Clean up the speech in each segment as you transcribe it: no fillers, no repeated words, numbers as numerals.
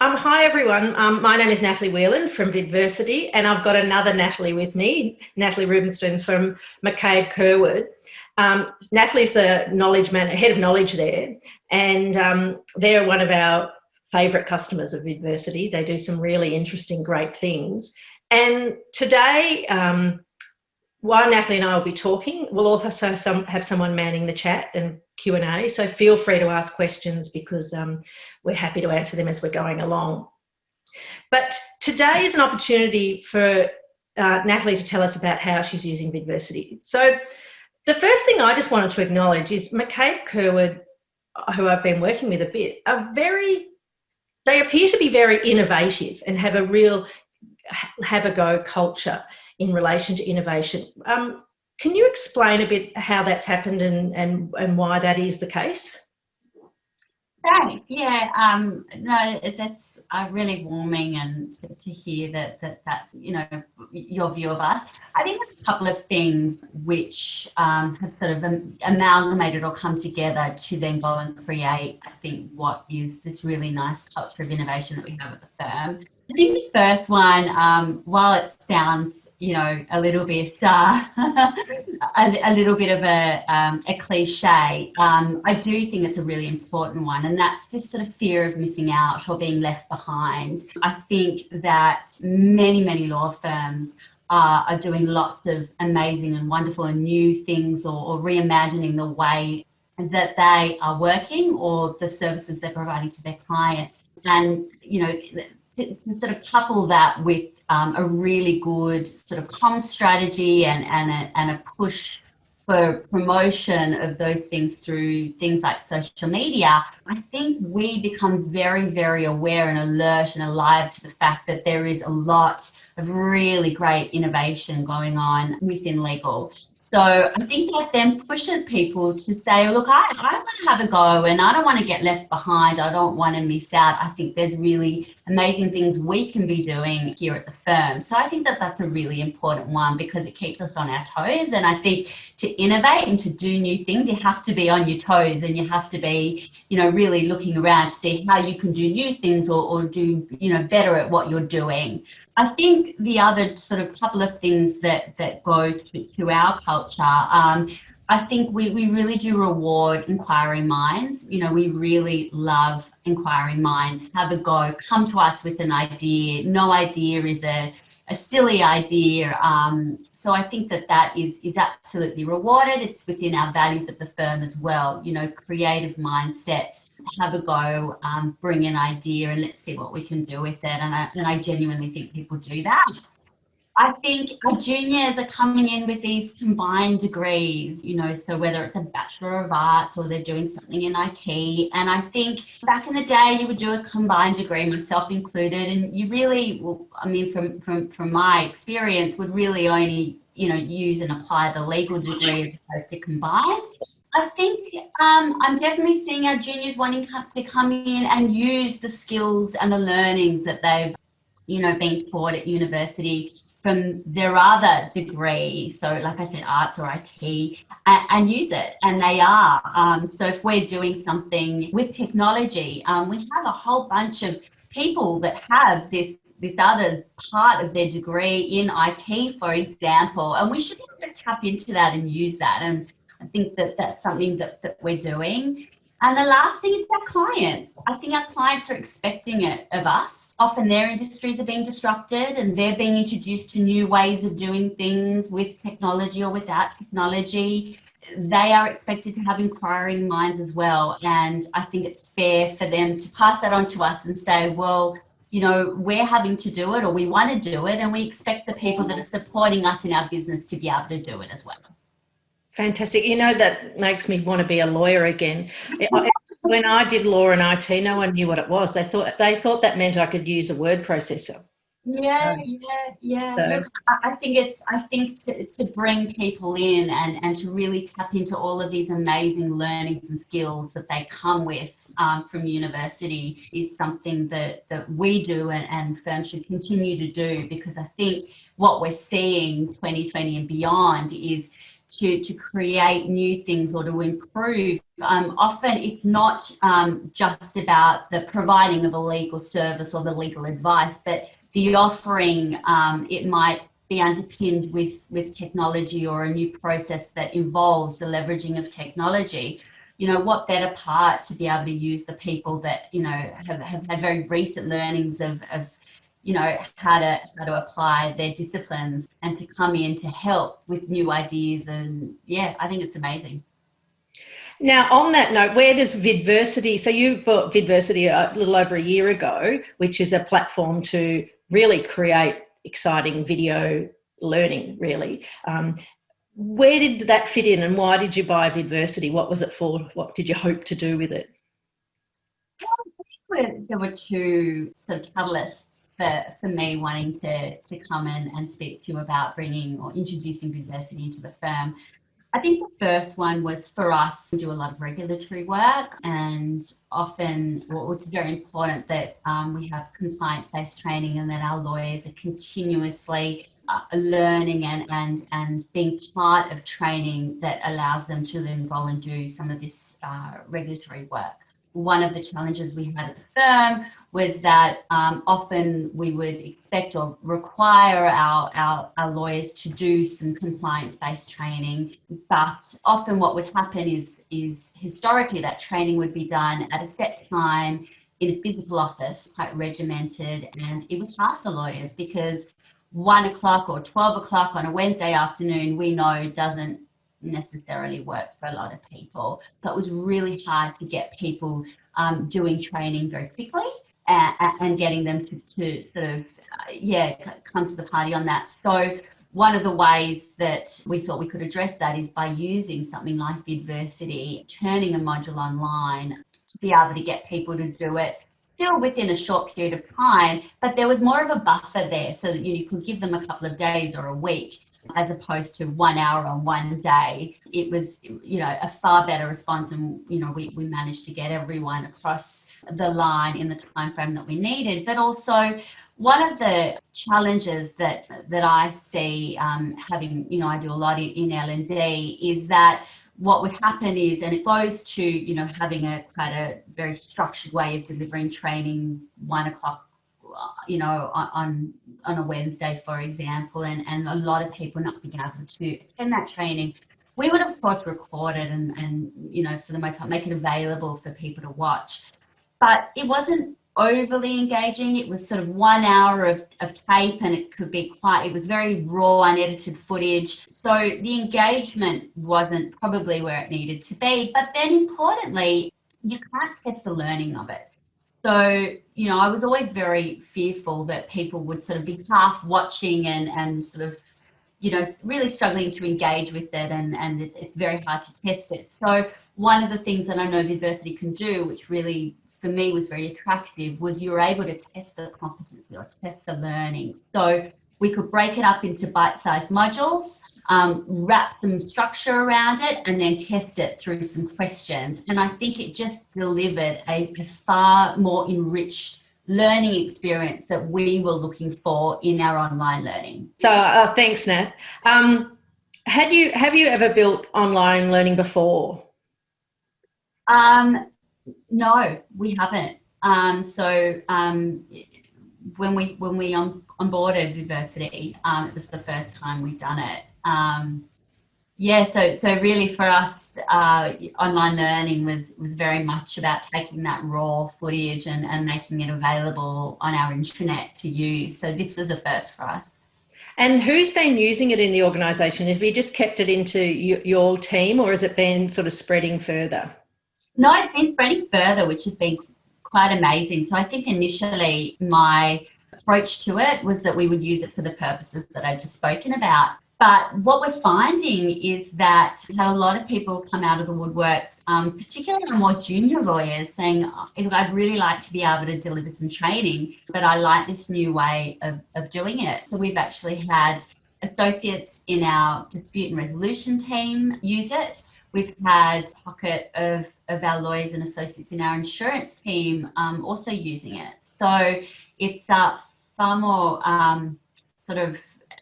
Hi everyone. My name is Natalie Whelan from Vidversity, and I've got another Natalie with me, Natalie Rubinstein from McCabe, Curwood. Natalie's the head of knowledge there, and they're one of our favourite customers of Vidversity. They do some really interesting, great things. And today, while Natalie and I will be talking, we'll also have someone manning the chat and Q&A, so feel free to ask questions because we're happy to answer them as we're going along. But today is an opportunity for Natalie to tell us about how she's using Vidversity. So the first thing I just wanted to acknowledge is McCabe Curwood, who I've been working with a bit, they appear to be very innovative and have a real have-a-go culture in relation to innovation. Can you explain a bit how that's happened and why that is the case? Thanks. Yeah. No, that's really warming, and to hear that your view of us. I think there's a couple of things which have sort of amalgamated or come together to then go and create, I think, what is this really nice culture of innovation that we have at the firm. I think the first one, while it sounds a little bit a little bit of a cliche, I do think it's a really important one, and that's this sort of fear of missing out or being left behind. I think that many law firms are doing lots of amazing and wonderful and new things, or reimagining the way that they are working or the services they're providing to their clients. And to sort of couple that with a really good sort of comm strategy and a push for promotion of those things through things like social media, I think we become very aware and alert and alive to the fact that there is a lot of really great innovation going on within legal. So I think that then pushes people to say, look, I want to have a go, and I don't want to get left behind. I don't want to miss out. I think there's really amazing things we can be doing here at the firm. So I think that that's a really important one because it keeps us on our toes. And I think to innovate and to do new things, you have to be on your toes, and you have to be, really looking around to see how you can do new things or do, better at what you're doing. I think the other sort of couple of things that go to our culture, I think we really do reward inquiring minds. We really love inquiring minds. Have a go, come to us with an idea. No idea is a silly idea. So I think that is absolutely rewarded. It's within our values of the firm as well. Creative mindset. Have a go, bring an idea, and let's see what we can do with it. And I genuinely think people do that. I think our juniors are coming in with these combined degrees, so whether it's a Bachelor of Arts or they're doing something in IT. And I think back in the day, you would do a combined degree, myself included, and you really, from my experience, would really only, use and apply the legal degree as opposed to combined. I think I'm definitely seeing our juniors wanting to come in and use the skills and the learnings that they've, been taught at university from their other degree. So like I said, arts or IT, and use it. And they are. So if we're doing something with technology, we have a whole bunch of people that have this other part of their degree in IT, for example, and we should be able to tap into that and use that. And I think that that's something that we're doing. And the last thing is our clients. I think our clients are expecting it of us. Often their industries are being disrupted and they're being introduced to new ways of doing things with technology or without technology. They are expected to have inquiring minds as well. And I think it's fair for them to pass that on to us and say, well, we're having to do it, or we want to do it, and we expect the people that are supporting us in our business to be able to do it as well. Fantastic. That makes me want to be a lawyer again. When I did law and IT, no one knew what it was. They thought that meant I could use a word processor. Yeah. So, look, I think to bring people in and to really tap into all of these amazing learnings and skills that they come with from university is something that we do and firms should continue to do, because I think what we're seeing 2020 and beyond is to create new things or to improve. Often it's not just about the providing of a legal service or the legal advice, but the offering, it might be underpinned with technology or a new process that involves the leveraging of technology. What better part to be able to use the people that, have had very recent learnings of how to apply their disciplines and to come in to help with new ideas. And yeah, I think it's amazing. Now, on that note, where does Vidversity, so you bought Vidversity a little over a year ago, which is a platform to really create exciting video learning, really. Where did that fit in, and why did you buy Vidversity? What was it for? What did you hope to do with it? There were two sort of catalysts for me wanting to come in and speak to you about bringing or introducing Vidversity into the firm. I think the first one was for us to do a lot of regulatory work, and often it's very important that we have compliance-based training and that our lawyers are continuously learning and being part of training that allows them to then go and do some of this regulatory work. One of the challenges we had at the firm was that often we would expect or require our lawyers to do some compliance-based training, but often what would happen is historically that training would be done at a set time in a physical office, quite regimented, and it was hard for lawyers because 1 o'clock or 12 o'clock on a Wednesday afternoon, we know doesn't necessarily work for a lot of people. So it was really hard to get people doing training very quickly and getting them to sort of, come to the party on that. So one of the ways that we thought we could address that is by using something like Vidversity, turning a module online to be able to get people to do it still within a short period of time, but there was more of a buffer there so that you could give them a couple of days or a week as opposed to 1 hour on one day. It was, a far better response, and, we managed to get everyone across the line in the time frame that we needed. But also, one of the challenges that I see having, I do a lot in L&D, is that what would happen is, and it goes to, having quite a very structured way of delivering training, 1 o'clock, on a Wednesday, for example, and a lot of people not being able to attend that training. We would, of course, record it and for the most part, make it available for people to watch. But it wasn't overly engaging. It was sort of 1 hour of tape, and it was very raw, unedited footage. So the engagement wasn't probably where it needed to be. But then importantly, you can't test the learning of it. So, I was always very fearful that people would sort of be half watching and sort of, really struggling to engage with it, and it's very hard to test it. So one of the things that I know Vidversity can do, which really for me was very attractive, was you were able to test the competency or test the learning. So we could break it up into bite-sized modules, wrap some structure around it, and then test it through some questions. And I think it just delivered a far more enriched learning experience that we were looking for in our online learning. So thanks, Nat. Have you ever built online learning before? No, we haven't. When we onboarded Vidversity, it was the first time we'd done it. So really for us, online learning was very much about taking that raw footage and making it available on our intranet to use. So this was the first for us. And who's been using it in the organisation? Have you just kept it into your team, or has it been sort of spreading further? No, it's been spreading further, which has been quite amazing. So I think initially my approach to it was that we would use it for the purposes that I'd just spoken about. But what we're finding is that we had a lot of people come out of the woodworks, particularly the more junior lawyers, saying, look, I'd really like to be able to deliver some training, but I like this new way of doing it. So we've actually had associates in our dispute and resolution team use it. We've had a pocket of our lawyers and associates in our insurance team also using it. So it's far more sort of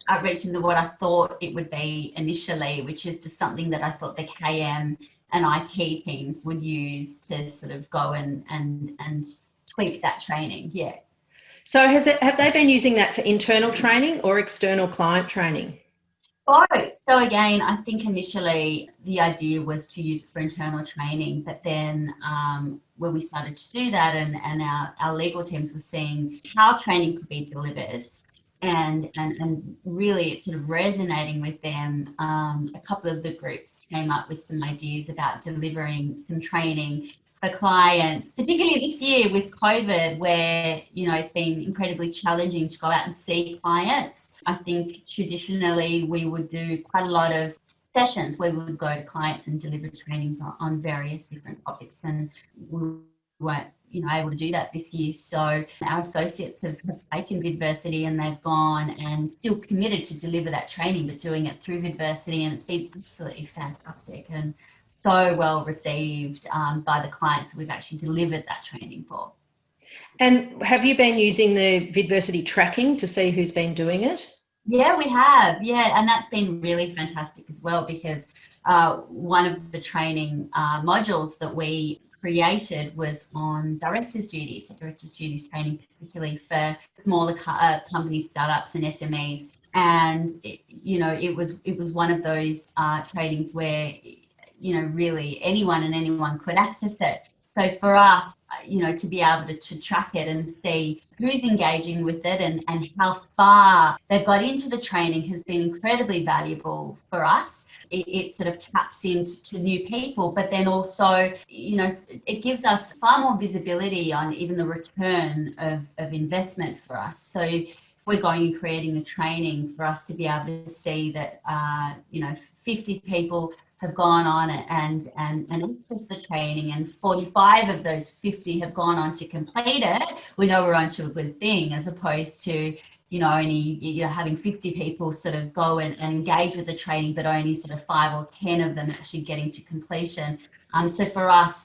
outreach into what I thought it would be initially, which is just something that I thought the KM and IT teams would use to sort of go and tweak that training. Yeah. So have they been using that for internal training or external client training? Both. So again, I think initially the idea was to use it for internal training, but then when we started to do that and our legal teams were seeing how training could be delivered and really it's sort of resonating with them, a couple of the groups came up with some ideas about delivering some training for clients, particularly this year with COVID, where, you know, it's been incredibly challenging to go out and see clients. I think traditionally we would do quite a lot of sessions where we would go to clients and deliver trainings on various different topics, and we weren't, you know, able to do that this year. So our associates have taken Vidversity and they've gone and still committed to deliver that training, but doing it through Vidversity, and it's been absolutely fantastic and so well received by the clients that we've actually delivered that training for. And have you been using the Vidversity tracking to see who's been doing it? Yeah, we have. Yeah, and that's been really fantastic as well, because one of the training modules that we created was on directors' duties, directors' duties training, particularly for smaller companies, startups, and SMEs. And it was one of those trainings where, you know, really anyone could access it. So for us, you know, to be able to track it and see who's engaging with it and how far they've got into the training has been incredibly valuable for us. It sort of taps into new people, but then also, you know, it gives us far more visibility on even the return of investment for us. So if we're going and creating a training, for us to be able to see that, 50 people have gone on and accessed the training, and 45 of those 50 have gone on to complete it, we know we're onto a good thing, as opposed to, you know, only having 50 people sort of go and engage with the training, but only sort of 5 or 10 of them actually getting to completion. So for us,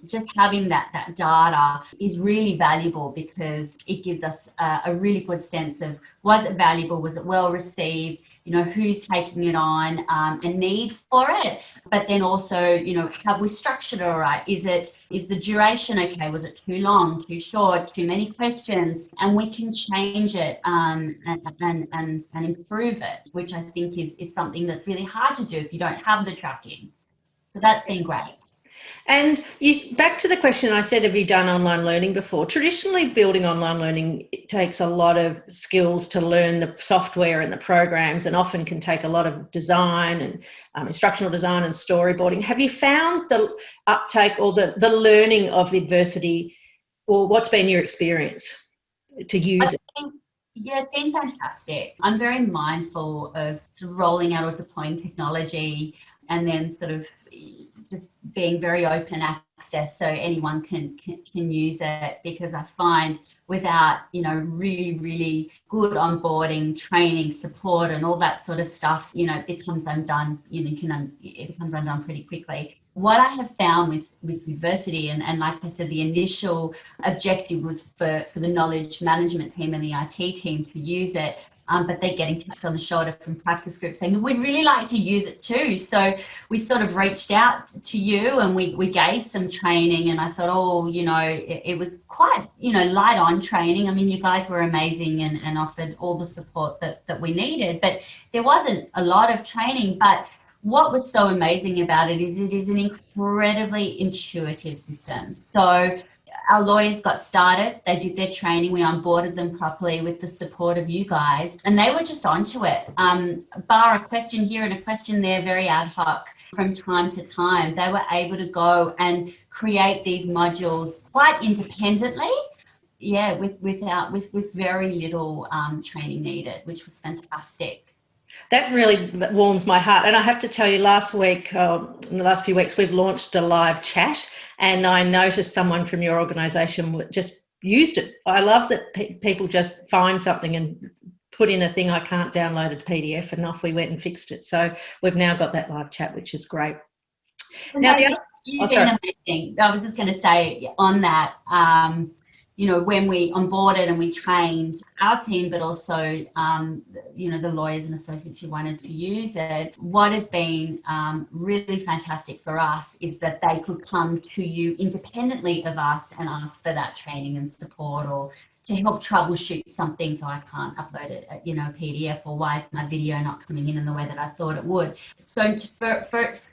just having that data is really valuable, because it gives us a really good sense of, was it valuable, was it well received, you know, who's taking it on, a need for it, but then also, you know, have we structured it all right? Is the duration okay? Was it too long, too short, too many questions? And we can change it and improve it, which I think is something that's really hard to do if you don't have the tracking. So that's been great. And back to the question I said, have you done online learning before? Traditionally, building online learning, it takes a lot of skills to learn the software and the programs, and often can take a lot of design and instructional design and storyboarding. Have you found the uptake or the learning of Vidversity, or what's been your experience to use it? Yeah, it's been fantastic. I'm very mindful of sort of rolling out or deploying technology, and then sort of just being very open access so anyone can use it, because I find without, you know, really, really good onboarding, training, support and all that sort of stuff, you know, it becomes undone, it becomes undone pretty quickly. What I have found with Vidversity, and like I said, the initial objective was for the knowledge management team and the IT team to use it, but they're getting tapped on the shoulder from practice groups saying, we'd really like to use it too. So we sort of reached out to you and we gave some training, and I thought, it was quite, light on training. I mean, you guys were amazing and offered all the support that we needed, but there wasn't a lot of training. But what was so amazing about it is an incredibly intuitive system. So our lawyers got started, they did their training, we onboarded them properly with the support of you guys, and they were just onto it. Bar a question here and a question there, very ad hoc from time to time. They were able to go and create these modules quite independently, with very little training needed, which was fantastic. That really warms my heart. And I have to tell you, last week, in the last few weeks, we've launched a live chat, and I noticed someone from your organisation just used it. I love that people just find something and put in a thing, I can't download a PDF, and off we went and fixed it. So we've now got that live chat, which is great. Now, you've been amazing. I was just going to say on that, when we onboarded and we trained our team, but also, the lawyers and associates who wanted to use it, what has been really fantastic for us is that they could come to you independently of us and ask for that training and support, or to help troubleshoot something. So I can't upload it, a PDF, or why is my video not coming in the way that I thought it would. So to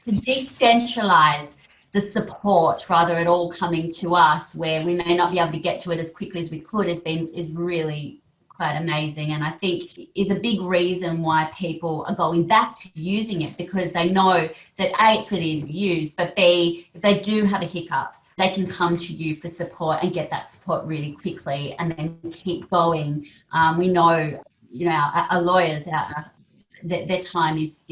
decentralize the support, rather it all coming to us, where we may not be able to get to it as quickly as we could, is really quite amazing, and I think is a big reason why people are going back to using it, because they know that A, it's really easy to use, but B, if they do have a hiccup, they can come to you for support and get that support really quickly, and then keep going. We know, our lawyers, their time is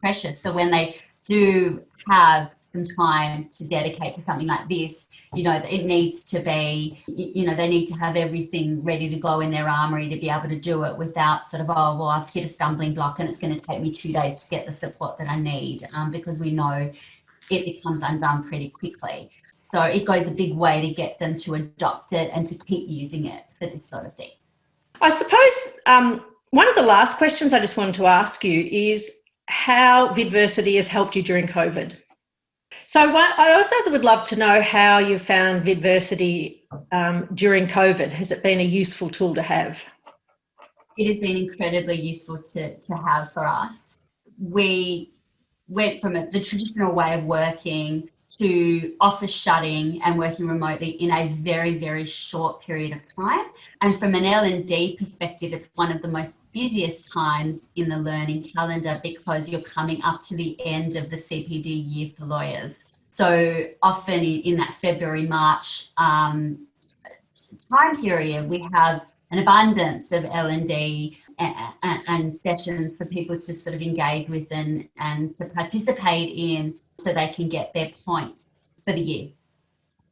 precious. So when they do have some time to dedicate to something like this, it needs to be, they need to have everything ready to go in their armory to be able to do it without sort of, oh, well, I've hit a stumbling block and it's going to take me 2 days to get the support that I need, because we know it becomes undone pretty quickly. So it goes a big way to get them to adopt it and to keep using it for this sort of thing. I suppose one of the last questions I just wanted to ask you is how Vidversity has helped you during COVID. So I also would love to know how you found Vidversity during COVID. Has it been a useful tool to have? It has been incredibly useful to have for us. We went from the traditional way of working to office shutting and working remotely in a very, very short period of time. And from an L&D perspective, it's one of the most busiest times in the learning calendar, because you're coming up to the end of the CPD year for lawyers. So often in that February, March time period, we have an abundance of L&D and sessions for people to sort of engage with and to participate in, so they can get their points for the year.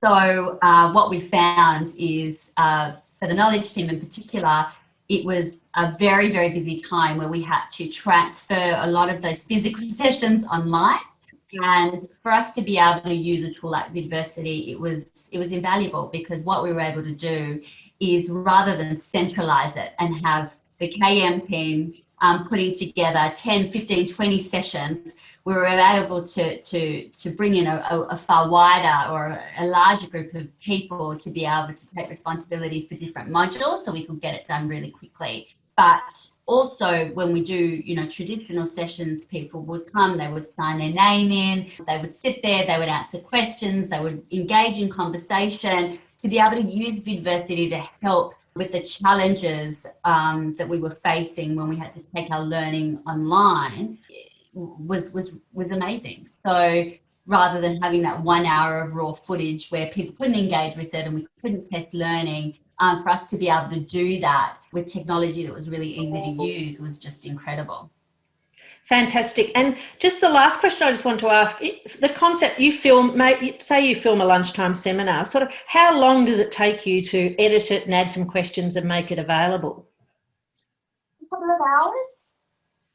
So what we found is, for the knowledge team in particular, it was a very, very busy time where we had to transfer a lot of those physical sessions online. And for us to be able to use a tool like Vidversity, it was invaluable, because what we were able to do is, rather than centralize it and have the KM team putting together 10, 15, 20 sessions, we were able to bring in a far wider or a larger group of people to be able to take responsibility for different modules, so we could get it done really quickly. But also, when we do, traditional sessions, people would come, they would sign their name in, they would sit there, they would answer questions, they would engage in conversation. To be able to use Vidversity to help with the challenges that we were facing when we had to take our learning online was amazing. So rather than having that 1 hour of raw footage where people couldn't engage with it and we couldn't test learning, for us to be able to do that with technology that was really easy to use was just incredible. Fantastic. And just the last question I just want to ask, the concept you film, say you film a lunchtime seminar, sort of how long does it take you to edit it and add some questions and make it available? A couple of hours.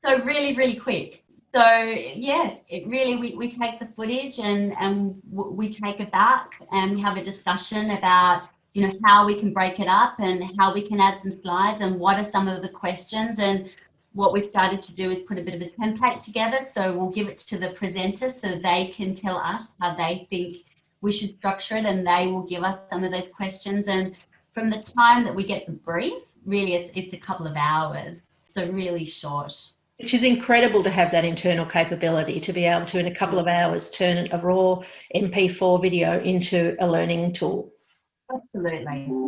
So really, really quick. So yeah, it really, we take the footage and we take it back and we have a discussion about, how we can break it up and how we can add some slides and what are some of the questions. And what we've started to do is put a bit of a template together. So we'll give it to the presenter so they can tell us how they think we should structure it, and they will give us some of those questions. And from the time that we get the brief, really it's a couple of hours. So really short. Which is incredible to have that internal capability to be able to, in a couple of hours, turn a raw MP4 video into a learning tool.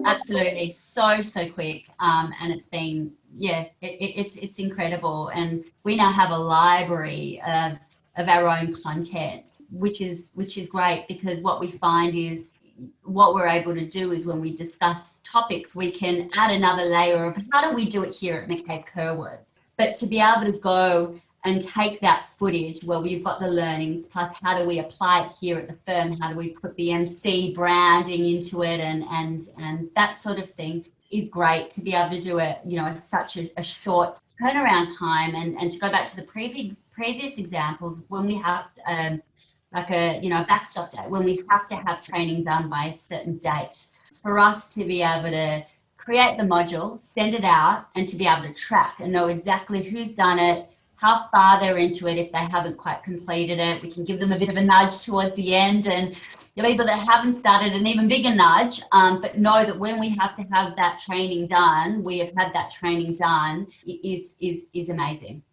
Absolutely. So quick. And it's been, it's incredible. And we now have a library of our own content, which is great, because what we find is what we're able to do is when we discuss topics, we can add another layer of how do we do it here at McCabe Curwood. But to be able to go and take that footage where we've got the learnings, plus how do we apply it here at the firm? How do we put the MC branding into it and that sort of thing is great to be able to do it, such a short turnaround time. And to go back to the previous examples, when we have a backstop date, when we have to have training done by a certain date, for us to be able to create the module, send it out, and to be able to track and know exactly who's done it, how far they're into it if they haven't quite completed it. We can give them a bit of a nudge towards the end, and the people that haven't started an even bigger nudge, but know that when we have to have that training done, we have had that training done, is amazing.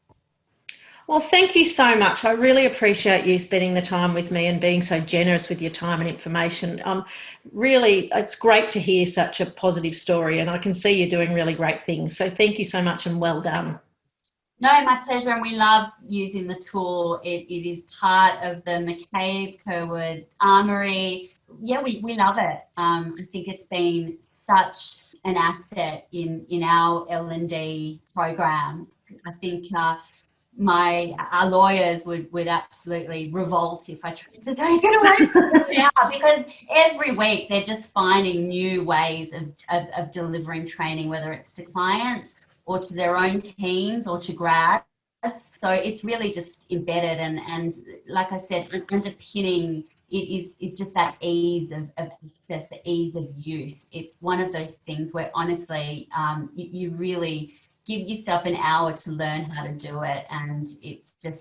Well, thank you so much. I really appreciate you spending the time with me and being so generous with your time and information. Really, it's great to hear such a positive story, and I can see you're doing really great things. So thank you so much and well done. No, my pleasure, and we love using the tool. It is part of the McCabe Curwood Armory. Yeah, we love it. I think it's been such an asset in our L&D program. I think our lawyers would absolutely revolt if I tried to take it away from them now, because every week they're just finding new ways of delivering training, whether it's to clients or to their own teams or to grads. So it's really just embedded, and like I said, underpinning it is just that ease of access, the ease of use. It's one of those things where honestly you really give yourself an hour to learn how to do it, and it's just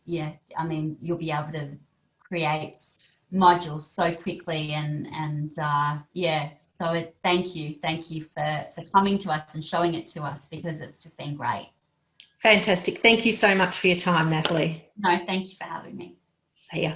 yeah, I mean, you'll be able to create modules so quickly, and yeah, so thank you for coming to us and showing it to us, because it's just been great. Fantastic. Thank you so much for your time, Natalie. No, thank you for having me. See ya.